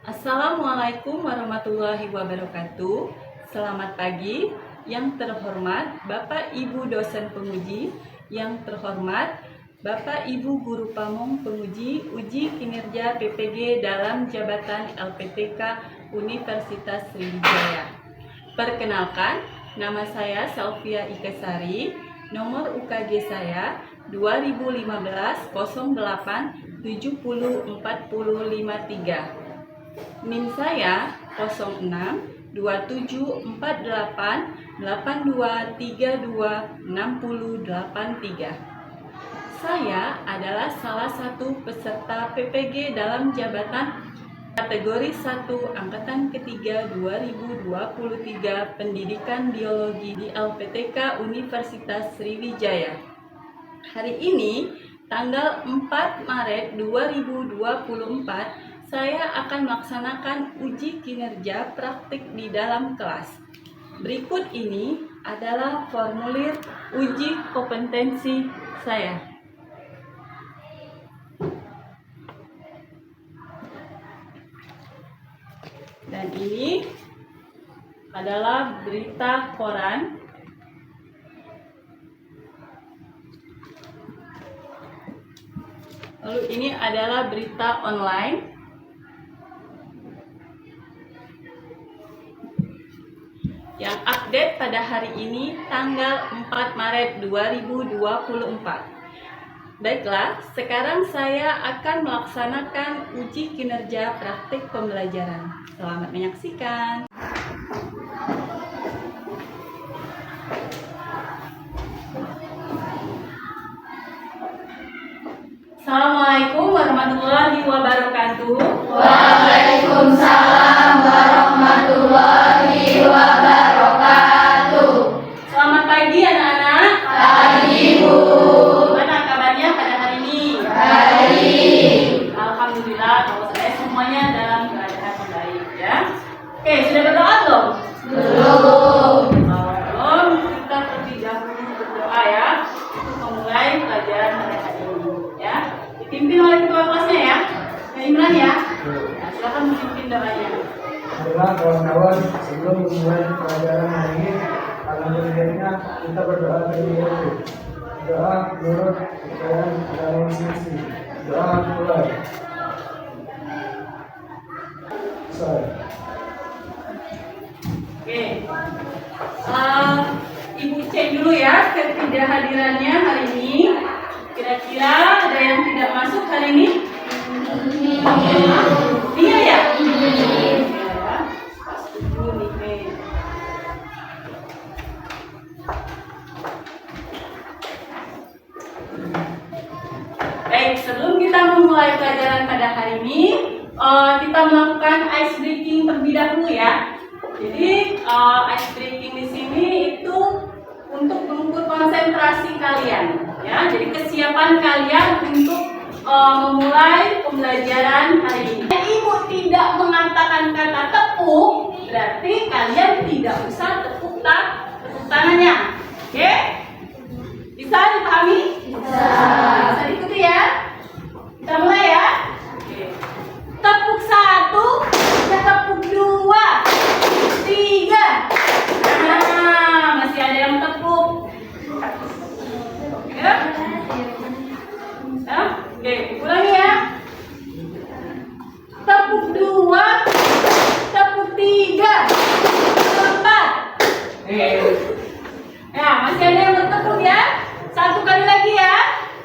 Assalamualaikum warahmatullahi wabarakatuh. Selamat pagi, yang terhormat Bapak Ibu dosen penguji, yang terhormat Bapak Ibu guru pamong penguji uji kinerja PPG dalam jabatan LPTK Universitas Sriwijaya. Perkenalkan, nama saya Salvia Ikesari, nomor UKG saya 2015 08 70 40 53. NIM saya 06 27 48 82 32 60 83. Saya adalah salah satu peserta PPG dalam jabatan kategori 1 angkatan ketiga 2023 Pendidikan Biologi di LPTK Universitas Sriwijaya. Hari ini tanggal 4 Maret 2024 saya akan melaksanakan uji kinerja praktik di dalam kelas. Berikut ini adalah formulir uji kompetensi saya. Dan ini adalah berita koran. Lalu ini adalah berita online. Yang update pada hari ini tanggal 4 Maret 2024. Baiklah, sekarang saya akan melaksanakan uji kinerja praktik pembelajaran. Selamat menyaksikan. Assalamualaikum warahmatullahi wabarakatuh. Waalaikumsalam warahmatullahi wabarakatuh. Selamat pagi anak-anak. Pagi Bu. Gimana kabarnya pada hari ini? Baik. Alhamdulillah, kalau saya semuanya dalam keadaan baik ya. Oke, sudah berdoa belum? Belum. Belum, kita terlebih dahulu berdoa ya untuk memulai pelajaran pada hari ini ya. Dipimpin oleh ketua kelasnya ya. Yang Imran ya. Ya, silakan memimpin doanya. Adalah kawan-kawan, sebelum memulai pelajaran hari ini, alhamdulillahnya kita berdoa terlebih dahulu. Doa menurut kepercayaan agama masing-masing. Doa mulai. Sorry. Oke. Ibu cek dulu ya ketidakhadirannya hari ini. Kira-kira ada yang tidak masuk hari ini? Iya ya? Baik, sebelum kita memulai pelajaran pada hari ini, kita melakukan ice breaking terlebih dahulu ya. Jadi ice breaking di sini itu untuk mengukur konsentrasi kalian, ya. Jadi kesiapan kalian untuk memulai pembelajaran hari ini. Ibu tidak mengatakan kata tepuk, berarti kalian tidak usah tepuk tangannya, oke? Bisa dipahami? Bisa diikuti ya? Kita mulai ya? Oke. Tepuk 1, tepuk 2, 3. Nah, masih ada yang tepuk. Ya? Oke, ulangi ya. Tepuk 2, tepuk 3, 4. Ya, masih ada yang bertepuk ya? Satu kali lagi ya.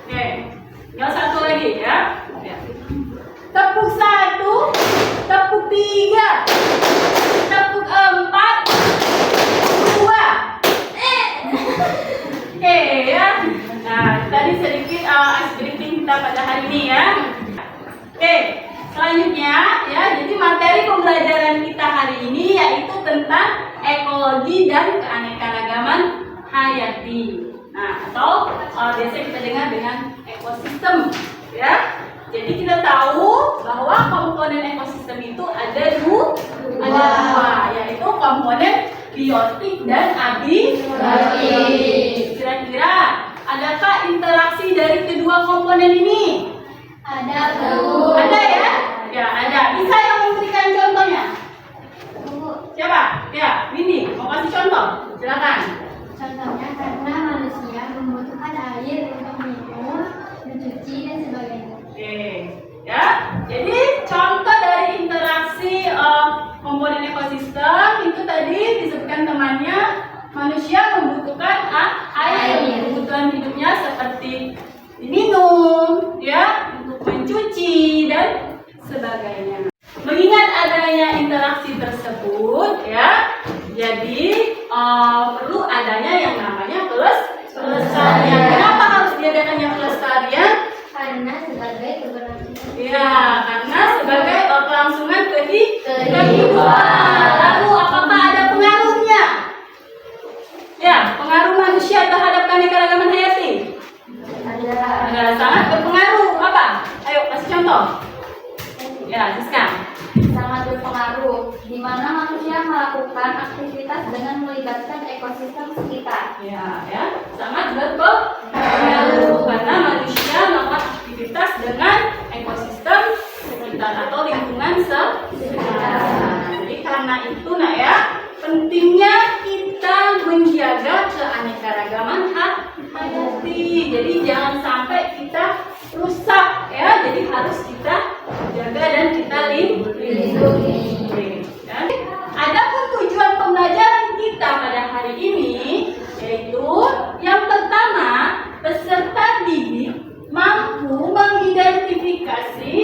Oke. Yang satu lagi ya. Tepuk 1, tepuk 3, tepuk 4, 2. Oke ya. Nah, tadi sedikit ice breaking kita pada hari ini ya. Oke, selanjutnya ya. Jadi materi pembelajaran kita hari ini yaitu tentang ekologi dan keanekaragaman hayati. Nah, atau biasa kita dengar dengan ekosistem ya. Jadi kita tahu bahwa komponen ekosistem itu ada dua, yaitu komponen biotik dan abiotik. Kira-kira adakah interaksi dari kedua komponen ini? Ada Bu. Ada ya? Ya ada. Bisa yang memberikan komponen ekosistem itu tadi disebutkan temannya, manusia membutuhkan air untuk kebutuhan hidupnya seperti diminum, ya, untuk mencuci dan sebagainya. Mengingat adanya interaksi tersebut, ya, jadi perlu adanya yang namanya pelestarian. Kenapa harus diadakan yang pelestarian? Karena sebagai keberlangsungan. Ya, karena sebagai kelangsungan kehidupan. Lalu apakah ada pengaruhnya? Ya, pengaruh manusia terhadap keanekaragaman hayati. Ada, sangat berpengaruh. Apa? Ayo kasih contoh. Ya, Siska. Sangat berpengaruh, di mana manusia melakukan aktivitas dengan melibatkan ekosistem sekitar. Ya, sangat berpengaruh karena manusia melakukan aktivitas dengan ekosistem sekitar atau lingkungan sekitar. Jadi karena itu, nak ya, pentingnya kita menjaga keanekaragaman hayati. Jadi jangan sampai kita rusak, ya. Jadi harus kita jaga dan kita lindungi. Ya. Adapun tujuan pembelajaran kita pada hari ini yaitu yang pertama, peserta didik mampu mengidentifikasi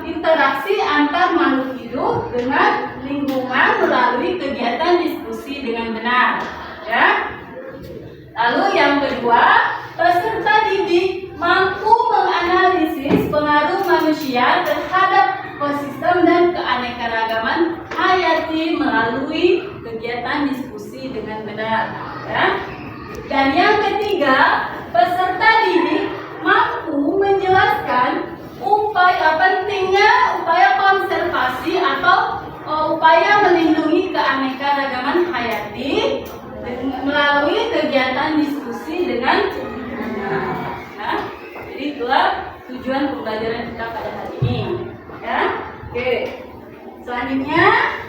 interaksi antar makhluk hidup dengan lingkungan melalui kegiatan diskusi dengan benar. Ya. Lalu yang kedua, peserta didik mampu menganalisis pengaruh manusia terhadap ekosistem dan keanekaragaman hayati melalui kegiatan diskusi dengan benar. Ya. Dan yang ketiga, peserta didik mampu menjelaskan pentingnya upaya konservasi atau upaya melindungi keanekaragaman hayati melalui kegiatan diskusi dengan benar. Nah, jadi itulah tujuan pembelajaran kita pada hari ini. Ya, oke. Selanjutnya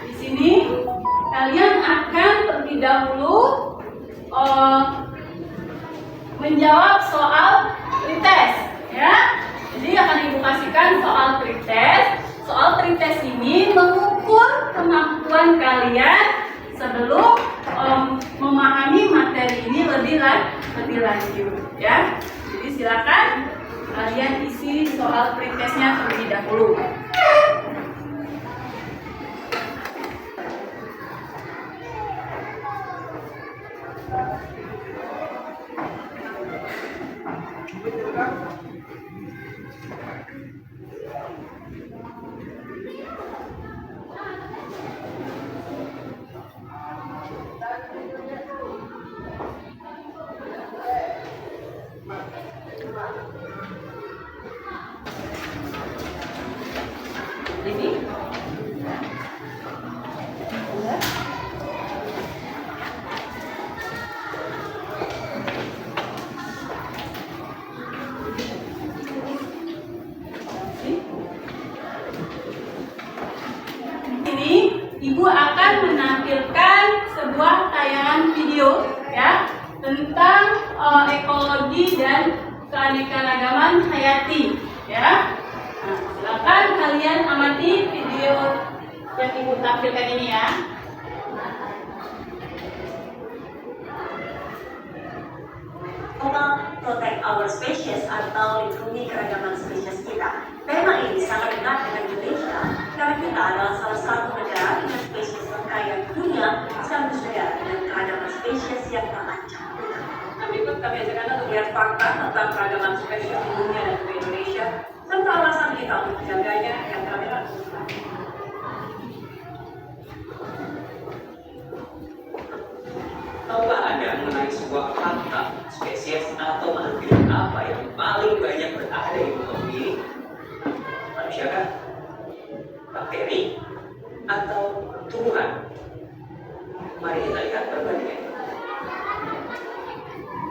di sini kalian akan terlebih dahulu menjawab soal pretest. Ya, jadi akan ibu kasihkan soal pretest. Soal pretest ini mengukur kemampuan kalian sebelum memahami materi ini lebih lanjut, ya. Jadi silakan kalian isi soal pretestnya terlebih dahulu. Ini ibu akan menampilkan sebuah tayangan video, ya, tentang ekologi dan keanekaragaman hayati, ya. Nah, silakan kalian amati video yang ibu tampilkan ini, ya. Protect our species atau lindungi keragaman spesies kita. Tema ini sangat dekat dengan Indonesia karena kita adalah salah satu negara dengan spesies terkaya di dunia sekaligus negara dengan keragaman spesies yang terancam punah. Nah, berikut kami ajak Anda untuk melihat fakta tentang keragaman spesies di dunia dan di Indonesia serta alasan kita untuk menjaganya yang kami lakukan. Tahukah Anda mengenai sebuah fakta spesies atau makhluk hidup apa yang paling banyak berada di muka bumi ini? Manusia kah? Bakteri? Atau tumbuhan? Mari kita lihat perbandingannya.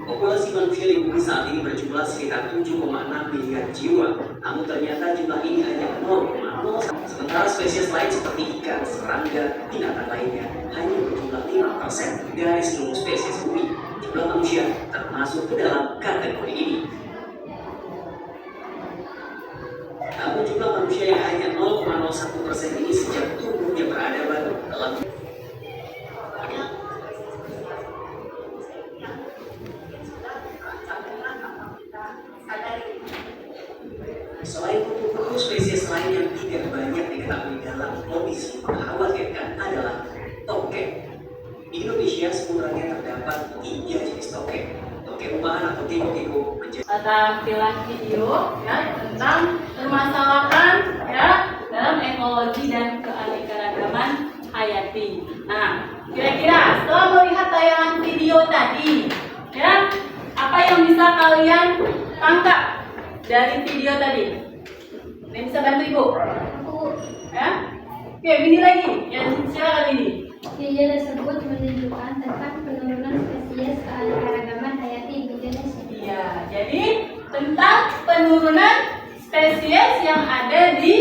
Populasi manusia di bumi saat ini berjumlah sekitar 7,6 miliar jiwa. Namun ternyata jumlah ini hanya 0,01. Sementara spesies lain seperti ikan, serangga, binatang lainnya hanya berjumlah 5% dari seluruh spesies bumi. Jumlah manusia termasuk ke dalam kategori ini. Namun jumlah manusia yang hanya 0,01% ini sejak tubuhnya berada terdapat 3 jenis toke. Toke rumahan atau keko-keko menjadi tampilan video ya tentang permasalahan ya dalam ekologi dan keanekaragaman hayati. Nah, kira-kira setelah melihat tayangan video tadi, ya apa yang bisa kalian tangkap dari video tadi? Ini bisa bantu ibu? Ya? Oke, ini lagi. Yang silakan ini. Video tersebut menunjukkan tentang penurunan spesies keanekaragaman hayati di Indonesia. Iya, jadi tentang penurunan spesies yang ada di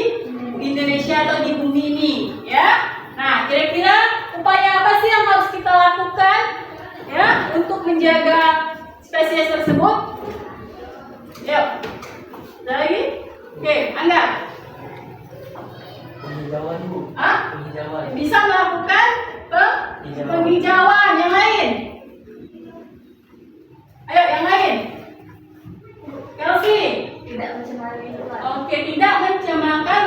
Indonesia atau di bumi ini, ya. Nah, kira-kira upaya apa sih yang harus kita lakukan, ya, untuk menjaga spesies tersebut? Yuk, ada lagi? Oke, Anda? Penghijauan Bu. Ah? Penghijauan. Bisa melakukan penghijauan yang lain? Ayo, yang lain. Kelsey. Tidak mencemari lingkungan. Oke, tidak mencemarkan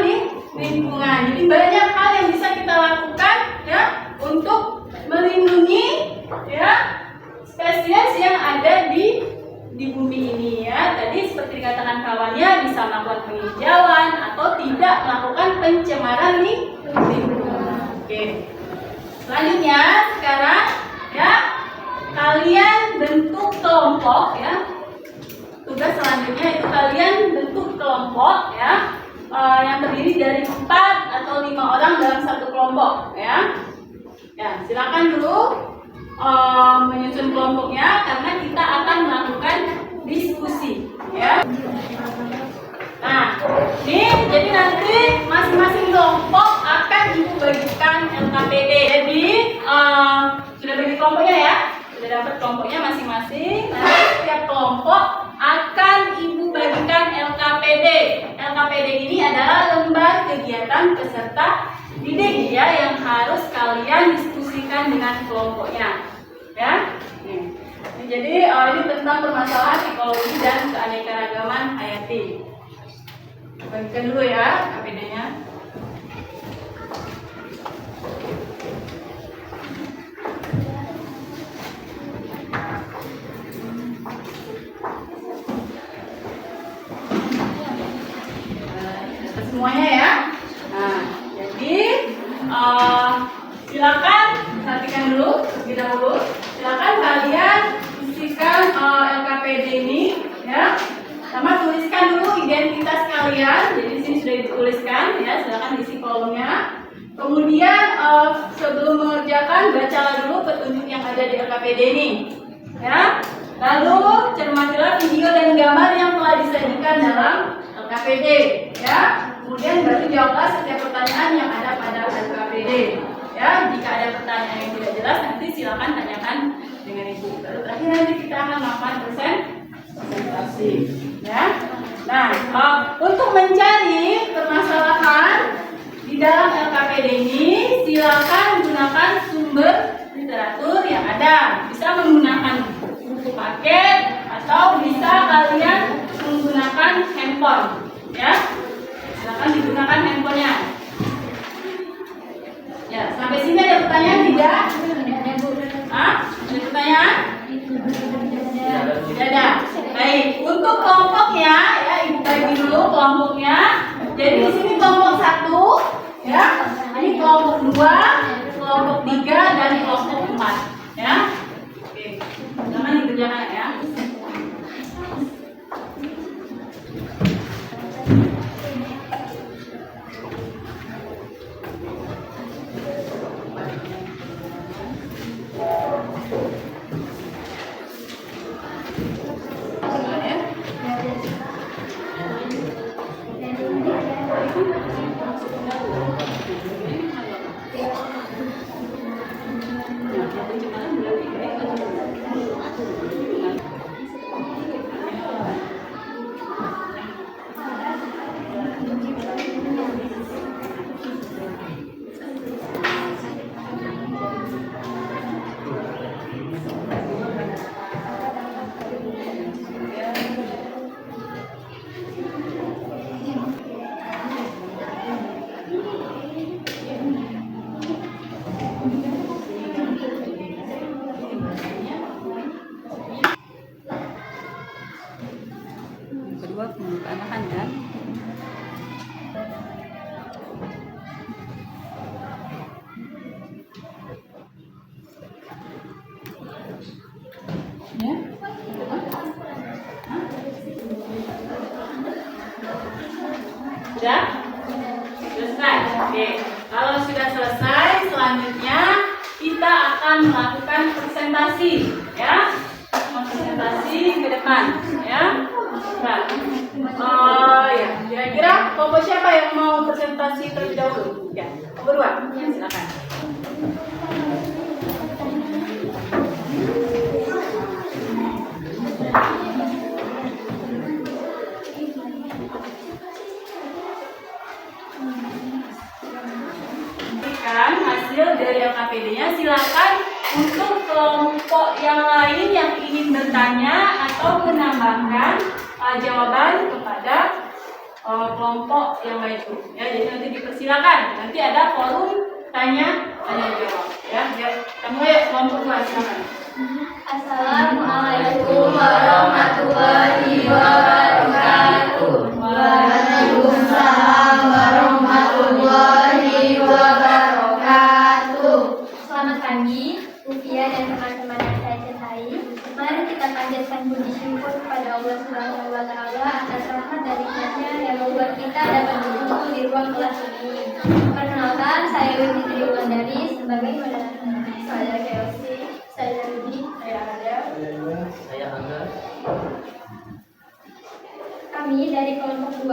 lingkungan. Jadi banyak hal yang bisa kita lakukan ya untuk melindungi ya spesies yang ada di bumi ini ya. Tadi seperti dikatakan kawannya bisa melakukan penghijauan atau tidak melakukan pencemaran lingkungan. Oke. Selanjutnya sekarang ya kalian bentuk kelompok ya. Tugas selanjutnya itu kalian bentuk kelompok ya yang terdiri dari 4 atau 5 orang dalam satu kelompok ya. Ya, silakan dulu menyusun kelompoknya karena kita akan melakukan diskusi ya. Nah, ini jadi nanti masing-masing kelompok akan ibu bagikan LKPD. Jadi sudah bagi kelompoknya ya, sudah dapat kelompoknya masing-masing. Nanti setiap kelompok akan ibu bagikan LKPD. LKPD ini adalah lembar kegiatan peserta didik ya yang harus kalian diskusikan dengan kelompoknya ya. Jadi ini tentang permasalahan ekologi dan keanekaragaman hayati. Bagikan dulu ya LKPD-nya. Semuanya ya. Nah, jadi silakan perhatikan dulu terlebih dahulu. Silakan kalian isikan LKPD ini ya. Sama tuliskan dulu identitas kalian. Jadi di sini sudah dituliskan ya. Silakan isi kolomnya. Kemudian sebelum mengerjakan bacalah dulu petunjuk yang ada di LKPD ini ya. Lalu cermatilah video dan gambar yang telah disajikan dalam LKPD ya. Kemudian baru jawablah setiap pertanyaan yang ada pada LKPD ya. Jika ada pertanyaan yang tidak jelas nanti silakan tanyakan dengan ibu. Lalu terakhir nanti kita akan melakukan presentasi ya. Nah, untuk mencari permasalahan di dalam LKPD ini silakan gunakan sumber literatur yang ada. Bisa menggunakan buku paket atau bisa kalian menggunakan handphone ya. Silakan digunakan handphonenya. Ya, sampai sini ada pertanyaan tidak? Hah? Ada pertanyaan? Tidak ada. Baik, untuk kelompoknya ya ibu bagi dulu kelompoknya. Jadi di sini kelompok 1 ya. Ini kelompok 2, kelompok 3 dan kelompok 4 ya. Oke. Jangan dikerjakan ya. Sudah? Selesai. Oke. Kalau sudah selesai, selanjutnya kita akan melakukan presentasi, ya. Presentasi ke depan, ya. Nah, ya. Kira-kira kelompok siapa yang mau presentasi terlebih dahulu? Ya, berdua. Silakan. Hasil dari LKPD-nya, silakan untuk kelompok yang lain yang ingin bertanya atau menambahkan jawaban kepada kelompok yang lain itu. Ya, jadi nanti dipersilakan. Nanti ada forum tanya jawab. Ya, kita mulai kelompok 2, silakan. Assalamualaikum warahmatullahi wabarakatuh. Waalaikumsalam warahmatullahi wabarakatuh. Selamat pagi, Ufia dan teman-teman yang saya cintai. Mari kita panjatkan puji syukur kepada Allah Subhanahu wa Ta'ala atas rahmat dan nikmatnya yang membuat kita dapat berkumpul di ruang kelas ini. Perkenalkan, saya Windri Wulandari sebagai moderator. Saya Kelsey, saya Rudi, saya Ada. Saya Angga. Kami dari kelompok 2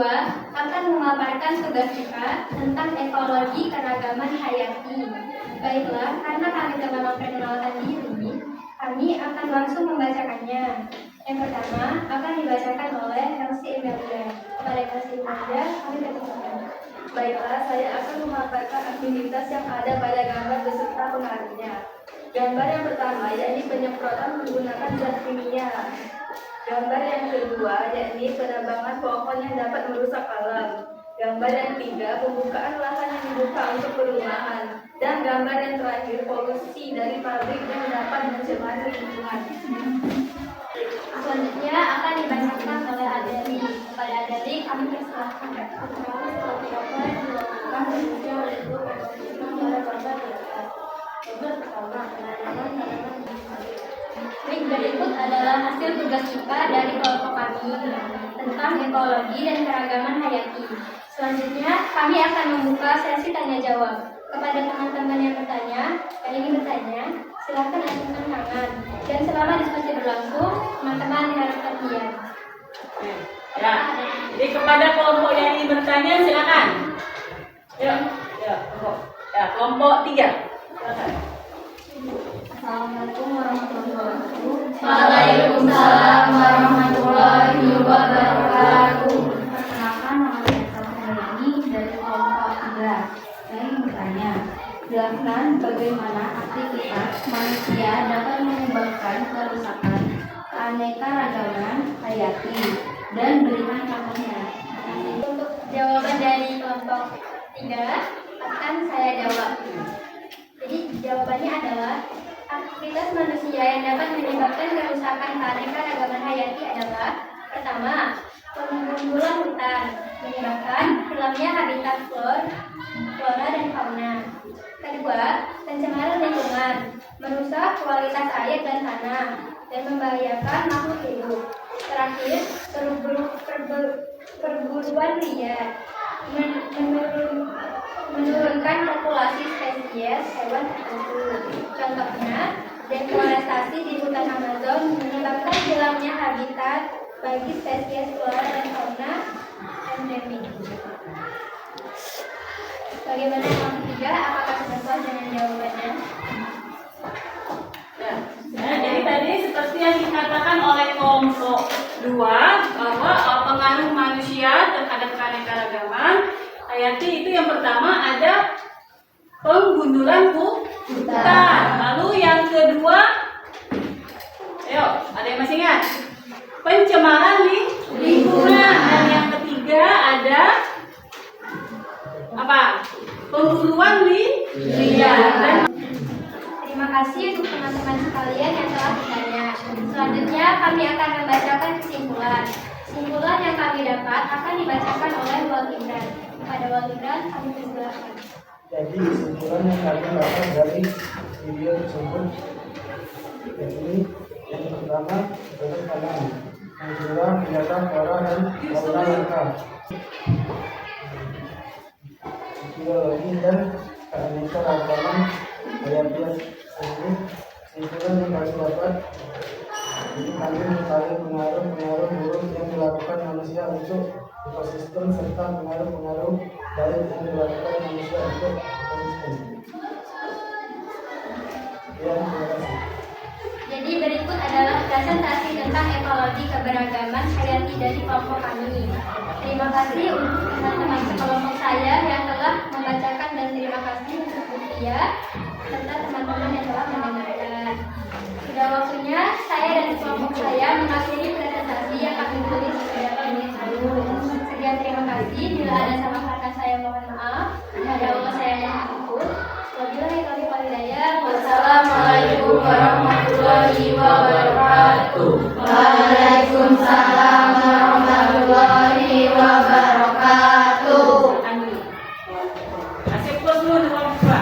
akan memaparkan tugas kita tentang ekologi keragaman hayati. Baiklah, karena kami telah memperkenalkan diri, kami akan langsung membacakannya. Yang pertama akan dibacakan oleh Elsie Emilia. Kepada Elsie Emilia, kami persilakan. Baiklah, saya akan memaparkan aktivitas yang ada pada gambar beserta pengaruhnya. Gambar yang pertama yakni penyemprotan menggunakan zat kimia. Gambar yang kedua yakni penebangan pohon yang dapat merusak alam. Gambar yang ketiga pembukaan lahan yang dibuka untuk perumahan. Dan gambar yang terakhir polusi dari pabrik yang dapat mencemari lingkungan. Selanjutnya akan dibacakan oleh Adeli. Kepada Adeli, kami persilakan. Baik, berikut adalah hasil tugas kita dari kelompok kami tentang ekologi dan keragaman hayati. Selanjutnya, kami akan membuka sesi tanya jawab. Kepada teman-teman yang ingin bertanya, silakan acungkan tangan. Dan selama diskusi berlangsung, teman-teman harus perhatian. Ya, jadi kepada kelompok yang ingin bertanya, silakan. Kelompok 3. Silakan. Assalamualaikum warahmatullahi wabarakatuh. Waalaikumsalam warahmatullahi wabarakatuh. Perkenalkan, nama saya Salma dari kelompok 3. Saya ingin bertanya, jelaskan bagaimana aktivitas manusia dapat menyebabkan kerusakan keanekaragaman hayati dan berikan contohnya. Untuk jawaban dari kelompok 3 akan saya jawab. Jadi jawabannya adalah aktivitas manusia yang dapat menyebabkan kerusakan keanekaragaman hayati adalah: pertama, penggundulan hutan menyebabkan hilangnya habitat flora dan fauna. Kedua, pencemaran lingkungan merusak kualitas air dan tanah dan membahayakan makhluk hidup. Terakhir, perburuan liar menurunkan populasi spesies hewan tertentu. Contohnya, deforestasi di hutan Amazon menyebabkan hilangnya habitat bagi spesies flora dan fauna endemik. Bagaimana yang ketiga? Apakah sudah puas dengan jawabannya? Ya, jadi tadi seperti yang dikatakan oleh kelompok 2 bahwa pengaruh manusia terhadap keanekaragaman hayati itu yang pertama ada penggundulan hutan. Lalu yang kedua, ayo, ada yang masih ingat? Pencemaran lingkungan. Dan yang ketiga ada apa? Pemburuan liar. Terima kasih untuk teman-teman sekalian yang telah bertanya. Selanjutnya kami akan membacakan kesimpulan. Kesimpulan yang kami dapat akan dibacakan oleh Wal Imran. Kepada Wal Imran, kami persilakan. Jadi kesimpulan yang kalian dapat dari video tersebut yakni yang pertama adalah kanan, yang kedua kelihatan flora dan fauna lengkap. ideologi dan keanekaragaman hayatiah ini. Kesimpulan yang kami dapat, ini kami mencari pengaruh-pengaruh buruk yang dilakukan manusia untuk ekosistem serta pengaruh-pengaruh baik yang dilakukan manusia untuk ekosistem. Ya, terima kasih. Jadi berikut adalah presentasi tentang ekologi keberagaman hayati dari kelompok kami. Terima kasih untuk teman-teman sekelompok saya yang telah membacakan dan terima kasih untuk Bukia serta teman-teman yang telah mendengarkan. Sudah waktunya saya dan kelompok saya mengakhiri presentasi yang kami tulis beberapa menit lalu. Sekian terima kasih. Bila ada salah kata saya mohon maaf. Ada Allah saya mohon ampun. Wabillahi taufiq wal hidayah. Wassalamualaikum warahmatullahi wabarakatuh. Waalaikumsalam warahmatullahi wabarakatuh. Kasih plus dulu di kelompok dua.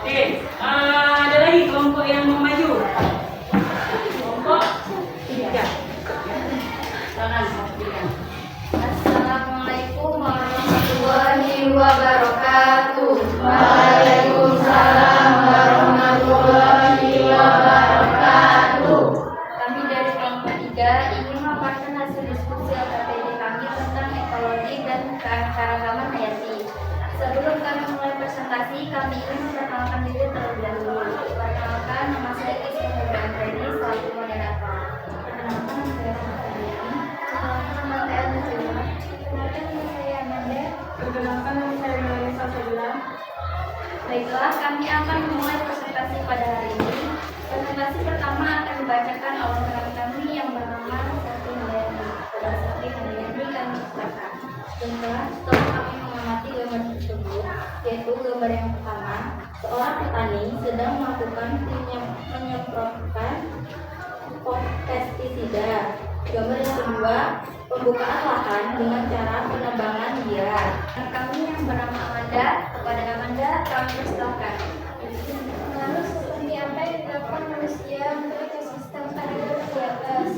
Oke, ada lagi kelompok yang mau maju. Kelompok tiga. Tangan kelompok tiga. Assalamualaikum warahmatullahi wabarakatuh. Waalaikumsalam warahmatullahi wabarakatuh. Kami dari kelompok 3 ingin memaparkan hasil diskusi LKPD kami tentang ekologi dan keanekaragaman hayati. Sebelum kami mulai presentasi, kami ingin memperkenalkan diri terlebih dahulu. Perkenalkan, nama saya Ismail Brandredi, selaku moderator. Perkenalkan, nama saya Rahma. Nama saya Nusira. Perkenalkan, nama saya Amanda. Perkenalkan, nama saya Melisa Sabila. Baiklah, kami akan memulai presentasi pada hari ini. Presentasi pertama akan dibacakan oleh rekan kami yang bernama Sakti Handayani. Pada Sakti Handayani kami silakan. Baiklah, setelah kami mengamati gambar tersebut, yaitu gambar yang pertama, seorang petani sedang melakukan menyemprotkan pestisida. Gambar yang kedua, pembukaan lahan dengan cara penebangan liar. Rekan kami yang bernama Amanda, kepada Amanda kami persilakan. Lalu seperti apa yang dilakukan manusia untuk ekosistem pada gambar di atas?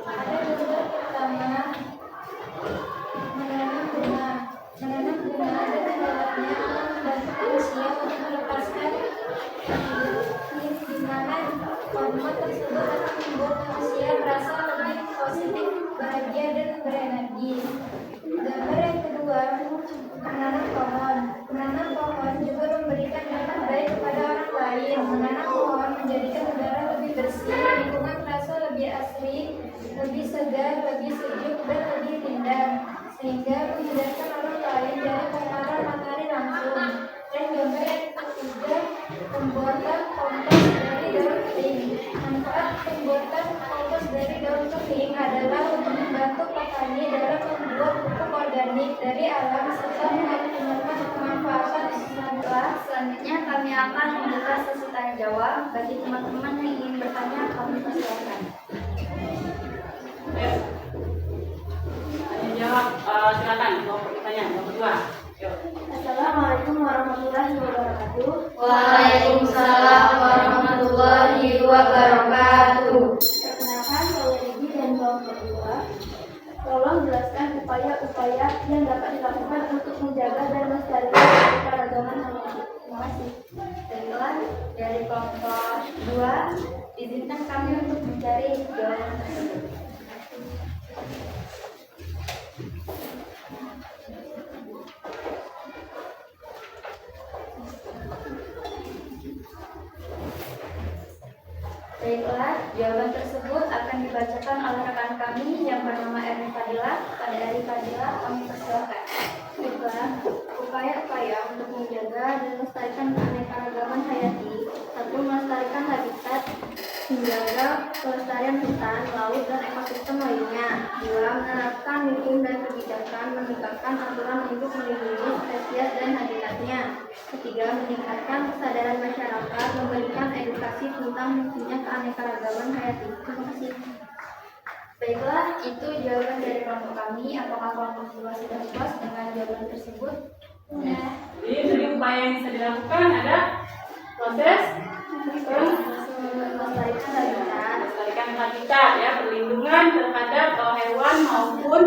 Ada gambar pertama, menanam bunga. Menanam bunga dan menjalannya akan membantu manusia untuk melepaskan di mana hormon tersebut akan membuat manusia merasa lebih positif, bahagia dan berenergi. Gambar yang kedua, menanam pohon. Menanam pohon juga memberikan dampak baik kepada orang lain. Menanam pohon menjadikan udara lebih bersih, lingkungan terasa lebih asri, lebih segar, lebih sejuk dan lebih indah, sehingga menghindarkan orang lain dari pengaruh matahari langsung. Dan gambar yang ketiga, pembuatan kompos dari daun kering. Manfaat pembuatan kompos dari daun kering adalah untuk membantu petani dalam membuat pupuk organik dari alam serta mengoptimalkan pemanfaatan sampah. Selanjutnya kami akan membuka sesi tanya jawab. Bagi teman-teman yang ingin bertanya, kami persilakan. Ayo. Tanya jawab, silakan kelompok bertanya. Kelompok dua. Yuk. Assalamualaikum warahmatullahi wabarakatuh. Waalaikumsalam warahmatullahi wabarakatuh. Perkenalkan, saya Rigi dan kelompok 2. Tolong jelaskan upaya-upaya yang dapat dilakukan untuk menjaga dan melestarikan keanekaragaman hayati. Terima kasih. Baiklah, dari kelompok 2, izinkan kami untuk mencari jawaban tersebut. Baiklah, jawaban tersebut akan dibacakan oleh rekan kami yang bernama Erni Fadila. Pada Erni Fadila, kami persilakan. Baiklah, upaya-upaya untuk menjaga dan melestarikan keanekaragaman hayati. 1. Melestarikan habitat, menjaga kelestarian hutan, laut, dan ekosistem lainnya. 2. Menerapkan hukum dan kebijakan, menegakkan aturan untuk melindungi spesies dan habitatnya. 3. Meningkatkan kesadaran masyarakat, memberikan edukasi tentang pentingnya keanekaragaman hayati. Terima kasih. Baiklah, itu jawaban dari kelompok kami. Apakah kelompok 2 sudah puas dengan jawaban tersebut? Jadi upaya yang bisa dilakukan ada proses melestarikan habitat. Melestarikan habitat ya, perlindungan terhadap hewan maupun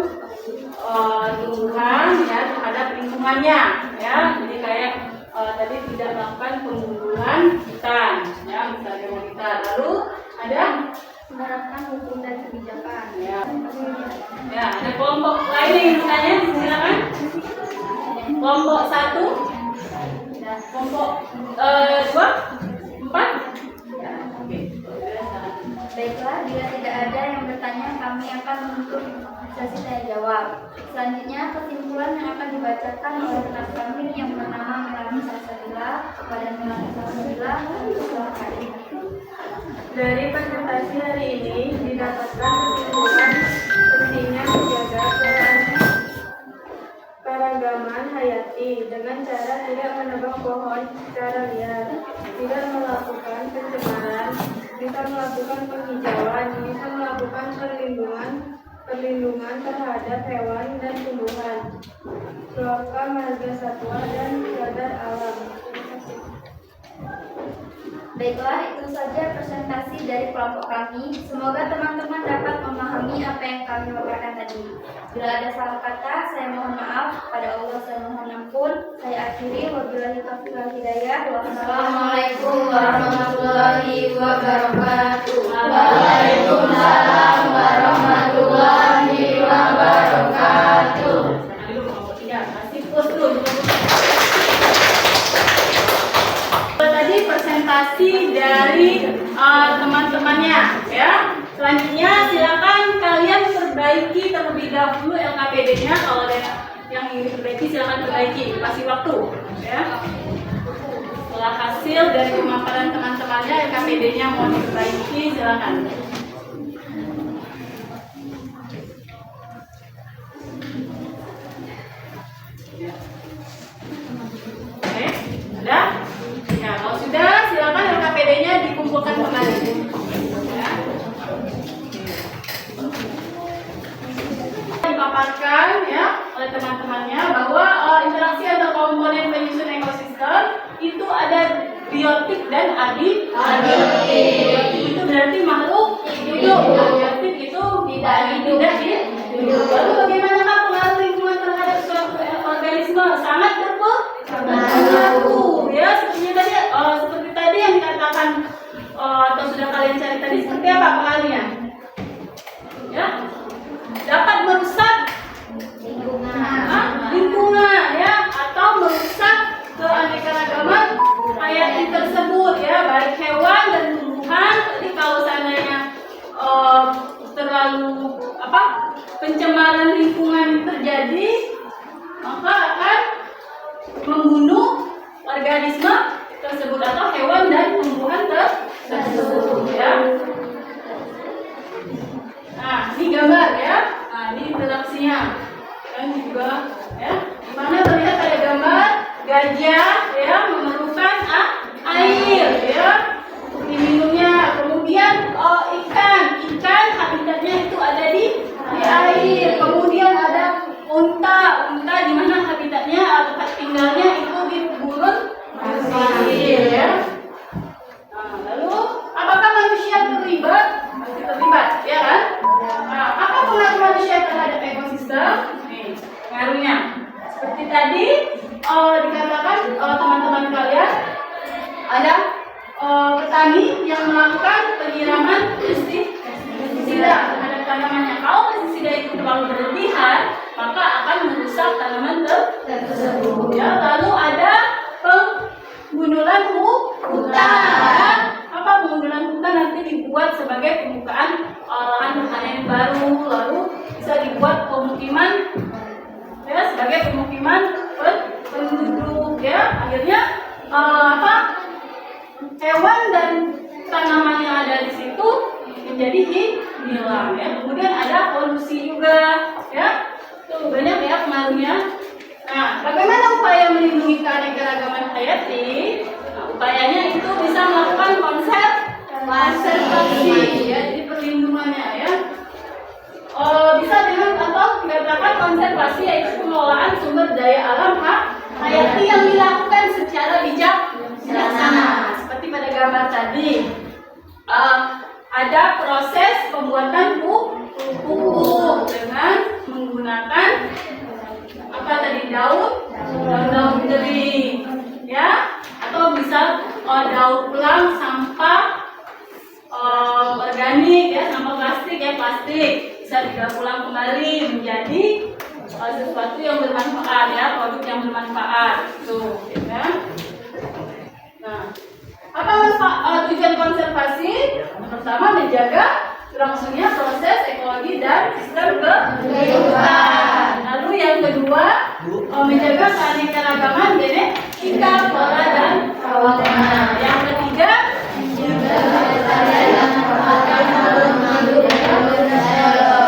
tumbuhan ya terhadap lingkungannya ya. Jadi kayak tadi tidak melakukan pembunuhan hutan ya, misalnya wanita. Lalu ada Menerapkan hukum dan kebijakan. ya, ada kelompok lain yang misalnya silakan. Kelompok 1, kelompok 2, 4. Ya, oke. Baiklah, bila tidak ada yang bertanya, kami akan menutup sesi tanya jawab. Selanjutnya, kesimpulan yang akan dibacakan oleh rekan kami yang bernama Melani Salsabila kepada Melani Salsabila. Silakan. Dari presentasi hari ini didapatkan kesimpulan pentingnya menjaga keragaman hayati dengan cara tidak menebang pohon secara liar, tidak melakukan pencemaran, bisa melakukan penghijauan, bisa melakukan perlindungan terhadap hewan dan tumbuhan, flora, marga satwa, dan kadar alam. Baiklah, itu saja presentasi dari kelompok kami. Semoga teman-teman dapat memahami apa yang kami paparkan tadi. Bila ada salah kata, saya mohon maaf. Pada Allah saya mohon ampun. Saya akhiri. Wabillahi taufiq wal hidayah. Assalamualaikum warahmatullahi wabarakatuh. Waalaikumsalam warahmatullahi wabarakatuh. Masih fokus dulu. Tadi presentasi dari teman-temannya ya. Selanjutnya silakan kalian perbaiki terlebih dahulu LKPD-nya. Kalau ada yang ingin diperbaiki silakan perbaiki, kasih waktu ya. Setelah hasil dari pemaparan teman-temannya LKPD-nya mau diperbaiki silakan. Oke, ada? Ya, kalau sudah silakan LKPD-nya dikumpulkan kembali. Ya. Dipaparkan ya oleh teman-temannya bahwa interaksi antar komponen penyusun ekosistem itu ada biotik dan abiotik. Biotik itu berarti makhluk hidup. Abiotik itu tidak hidup. Lalu bagaimana pengaruh lingkungan terhadap suatu organisme? Sangat berpengaruh ya. Seperti tadi yang dikatakan atau sudah kalian cari tadi, seperti apa pengaruhnya? Ya, dapat merusak lingkungan ya, atau merusak keanekaragaman hayati tersebut ya, baik hewan dan tumbuhan. Jadi kalau seandainya terlalu pencemaran lingkungan terjadi, maka akan membunuh organisme tersebut atau hewan dan tumbuhan tersebut ya. Nah, ini gambar ya. Nah, ini interaksinya. Dan juga ya, di mana terlihat ada gambar gajah ya memerlukan air ya untuk diminumnya. Kemudian ikan habitatnya itu ada di air. Kemudian ada unta di mana habitatnya atau tempat tinggalnya itu di gurun pasir ya. Nah, lalu apakah manusia terlibat? Masih terlibat ya kan? Nah, apa pengaruh manusia terhadap ekosistem? Nih, pengaruhnya seperti tadi dikatakan teman-teman kalian ada petani yang melakukan penyiraman pestisida terhadap tanamannya. Kalau pestisida itu terlalu berlebihan, maka akan merusak tanaman tersebut. Ya, lalu ada penggundulan hutan. Apa penggundulan hutan nanti dibuat sebagai pembukaan lahan pertanian baru, lalu bisa dibuat pemukiman ya sebagai pemukiman penduduk ya. Akhirnya hewan dan tanaman yang ada di situ menjadi hilang ya. Kemudian ada polusi juga ya. Tuh banyak ya pengaruhnya. Nah, bagaimana upaya melindungi keanekaragaman hayati? Nah, upayanya itu bisa melakukan konservasi ya, jadi perlindungannya ya. Bisa dengan atau dikatakan konservasi yaitu pengelolaan sumber daya alam hayati yang dilakukan secara bijaksana seperti pada gambar tadi. daun kering, ya, atau bisa daur ulang sampah organik, ya, sampah plastik, ya, plastik bisa didaur ulang kembali menjadi sesuatu yang bermanfaat, ya, produk yang bermanfaat, tuh, ya. Nah, apa tujuan konservasi? Yang pertama menjaga berlangsungnya proses ekologi dan sistem kehidupan. Lalu yang kedua, menjaga keanekaragaman genetika, flora dan fauna. Yang ketiga,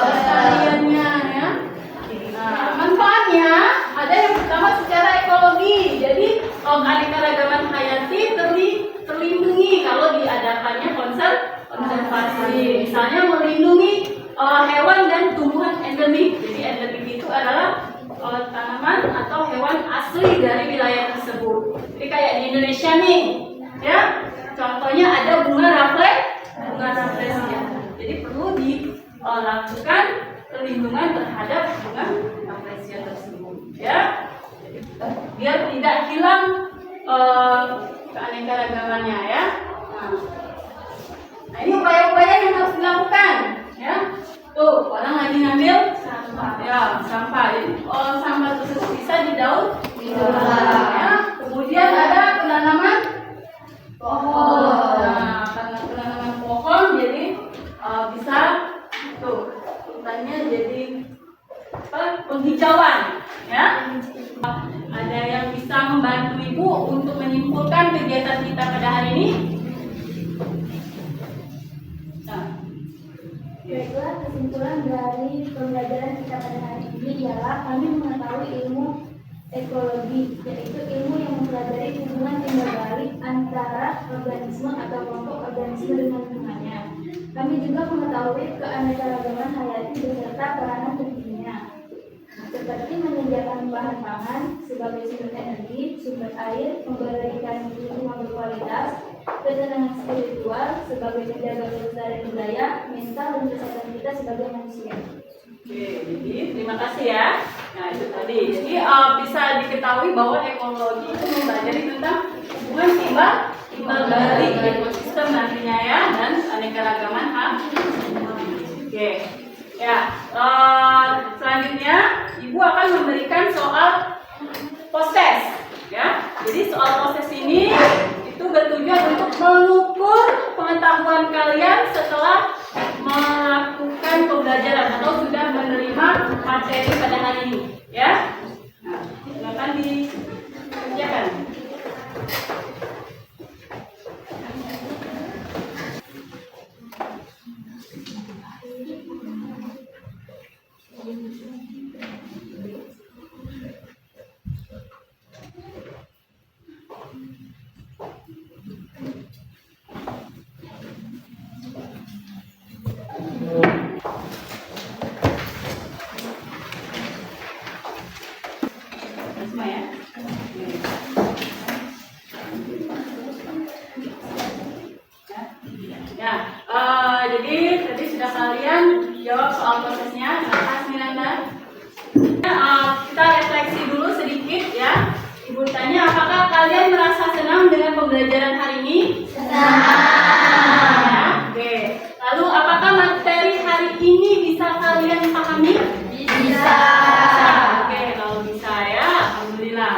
kelestariannya, ya. Nah, manfaatnya ada yang pertama secara ekologi. Jadi keanekaragaman hayati terlindungi kalau diadakannya konservasi. Misalnya melindungi hewan dan tumbuhan endemik. Jadi endemik itu adalah tanaman atau hewan asli dari wilayah tersebut. Jadi kayak di Indonesia nih, ya. Contohnya ada bunga rafflesia. Jadi perlu dilakukan perlindungan terhadap bunga rafflesia tersebut, ya. Biar tidak hilang keanekaragamannya, ya. Nah, ini upaya-upaya yang harus dilakukan, ya. Tuh, orang lagi ngambil sampah, ya, sampah. Jadi sampah tersebut bisa didaur ulang, ya. Kemudian ada penanaman pohon. Nah, karena penanaman pohon jadi bisa tuh hutannya jadi penghijauan, ya. Ada yang bisa membantu Ibu untuk menyimpulkan kegiatan kita pada hari ini? Nah. Baiklah, kesimpulan dari pembelajaran kita pada hari ini ialah kami mengetahui ilmu ekologi, yaitu ilmu yang mempelajari hubungan timbal balik antara organisme atau kelompok organisme dengan lingkungannya. Kami juga mengetahui keanekaragaman hayati beserta peranan pentingnya, seperti menyediakan bahan pangan sebagai sumber energi, sumber air, memberikan lingkungan berkualitas, ketenangan spiritual sebagai penjaga kelestarian budaya, mental dan kesehatan kita sebagai manusia. Oke, jadi terima kasih, ya. Nah, itu tadi. Jadi bisa diketahui bahwa ekologi itu mempelajari tentang hubungan timbal balik ekosistem nantinya, ya, dan keanekaragaman Oke. Ya, selanjutnya Ibu akan memberikan soal proses, ya. Jadi soal proses ini itu bertujuan untuk mengukur pengetahuan kalian setelah melakukan pembelajaran atau sudah menerima materi pada hari ini, ya. Nah, silakan dikerjakan. Semua, ya. Ya, jadi tadi sudah kalian jawab soal prosesnya. Terima kasih, Nanda. Kita refleksi dulu sedikit, ya. Ibu tanya, apakah kalian merasa senang dengan pembelajaran hari ini? Senang. Ya, oke. Lalu, apakah materi hari ini bisa kalian pahami? Bisa. Oke, kalau bisa, ya, alhamdulillah.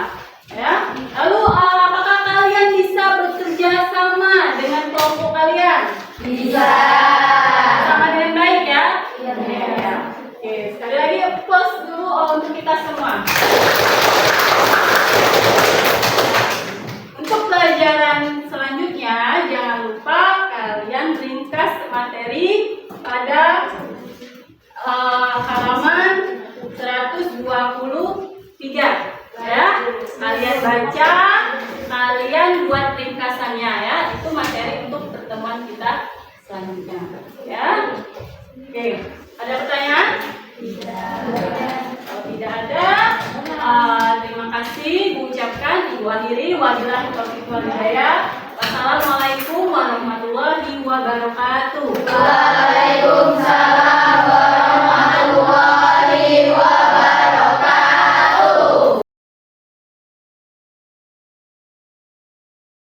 Ya. Lalu, apakah kalian bisa bekerja sama dengan kelompok kalian? Bisa. Sama dengan baik, ya? Iya. Oke, sekali lagi applause dulu untuk kita semua. Untuk pelajaran selanjutnya, jangan lupa kalian ringkas materi pada halaman 123, ya. Kalian baca, kalian buat ringkasannya, ya. Itu materi untuk pertemuan kita selanjutnya, ya. Oke, ada pertanyaan? Kalau tidak ada, terima kasih diucapkan. Ibu akhiri, wabillahi taufiq wal hidayah. Wassalamualaikum warahmatullahi wabarakatuh.